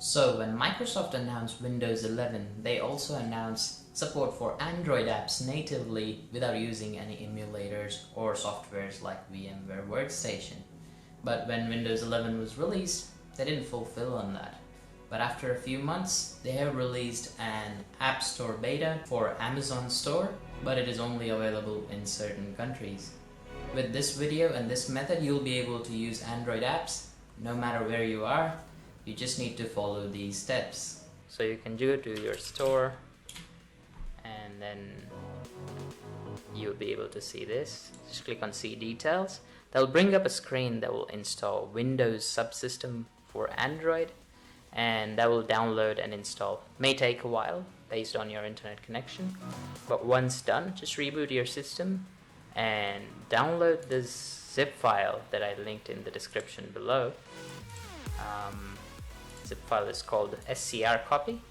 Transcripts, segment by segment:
So when Microsoft announced Windows 11, they also announced support for Android apps natively without using any emulators or softwares like VMware Workstation. But when Windows 11 was released, they didn't fulfill on that. But after a few months, they have released an App Store beta for Amazon Store, but it is only available in certain countries. With this video and this method, you'll be able to use Android apps no matter where you are. You just need to follow these steps. So you can go to your store and then you'll be able to see this. Just click on see details. That'll bring up a screen that will install Windows subsystem for Android, and that will download and install. May take a while based on your internet connection, but once done, just reboot your system and download this zip file that I linked in the description below. Zip file is called scrcpy.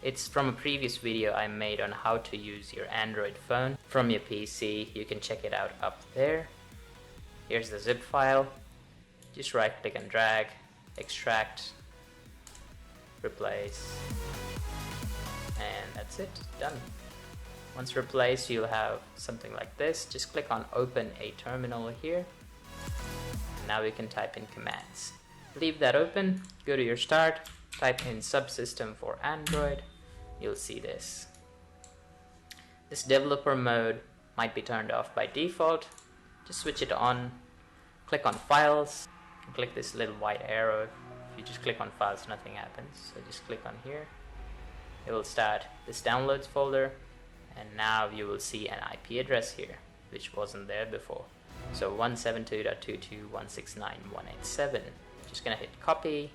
It's from a previous video I made on how to use your Android phone from your PC. You can check it out up there. Here's the zip file. Just right click and drag, extract, replace, and that's it, done. Once replaced, you'll have something like this. Just click on open a terminal here. Now we can type in commands. Leave that open, go to your start, type in subsystem for Android. You'll see this. This developer mode might be turned off by default. Just switch it on, click on files, and click this little white arrow. If you just click on files, nothing happens. So just click on here. It will start this downloads folder, and now you will see an IP address here, which wasn't there before. So 172.22.169.187. Just gonna hit copy.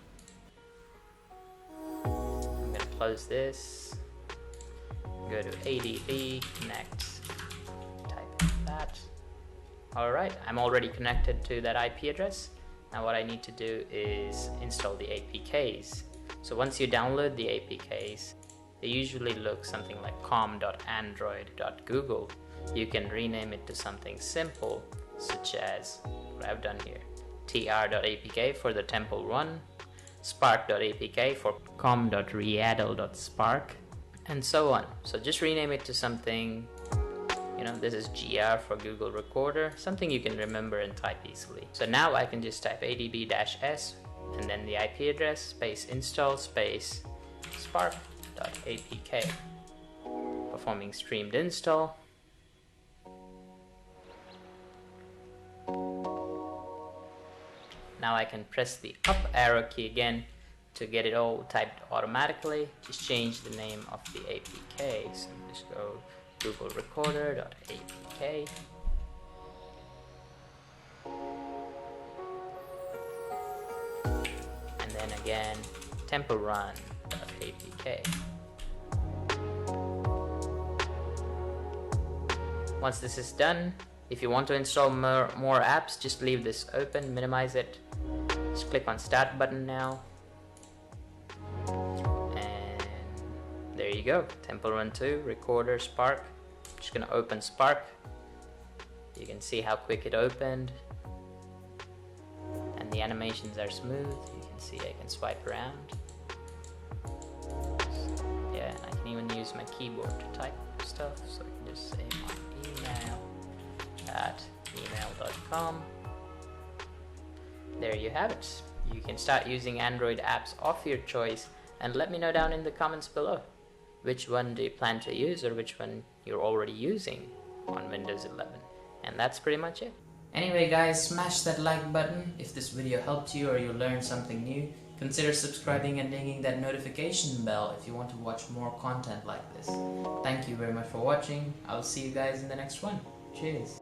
I'm gonna close this. Go to ADB, connect, type in that. Alright, I'm already connected to that IP address. Now what I need to do is install the APKs. So once you download the APKs, they usually look something like com.android.google. You can rename it to something simple, such as what I've done here. tr.apk for the temple run, spark.apk for com.readdle.spark, and so on. So just rename it to something, this is gr for Google Recorder, something you can remember and type easily. So now I can just type adb-s and then the IP address space install space spark.apk, performing streamed install. Now I can press the up arrow key again to get it all typed automatically. Just change the name of the APK. So just go Google Recorder.apk. And then again, Temple Run.apk. Once this is done, if you want to install more apps, just leave this open, minimize it. Just click on Start button now. And there you go. Temple Run 2, Recorder, Spark. Just gonna open Spark. You can see how quick it opened. And the animations are smooth. You can see I can swipe around. Yeah, and I can even use my keyboard to type stuff. So I can just say my email at email.com. There you have it. You can start using Android apps of your choice, and let me know down in the comments below which one do you plan to use or which one you're already using on Windows 11. And that's pretty much it. Anyway guys, smash that like button if this video helped you or you learned something new. Consider subscribing and dinging that notification bell if you want to watch more content like this. Thank you very much for watching. I'll see you guys in the next one. Cheers.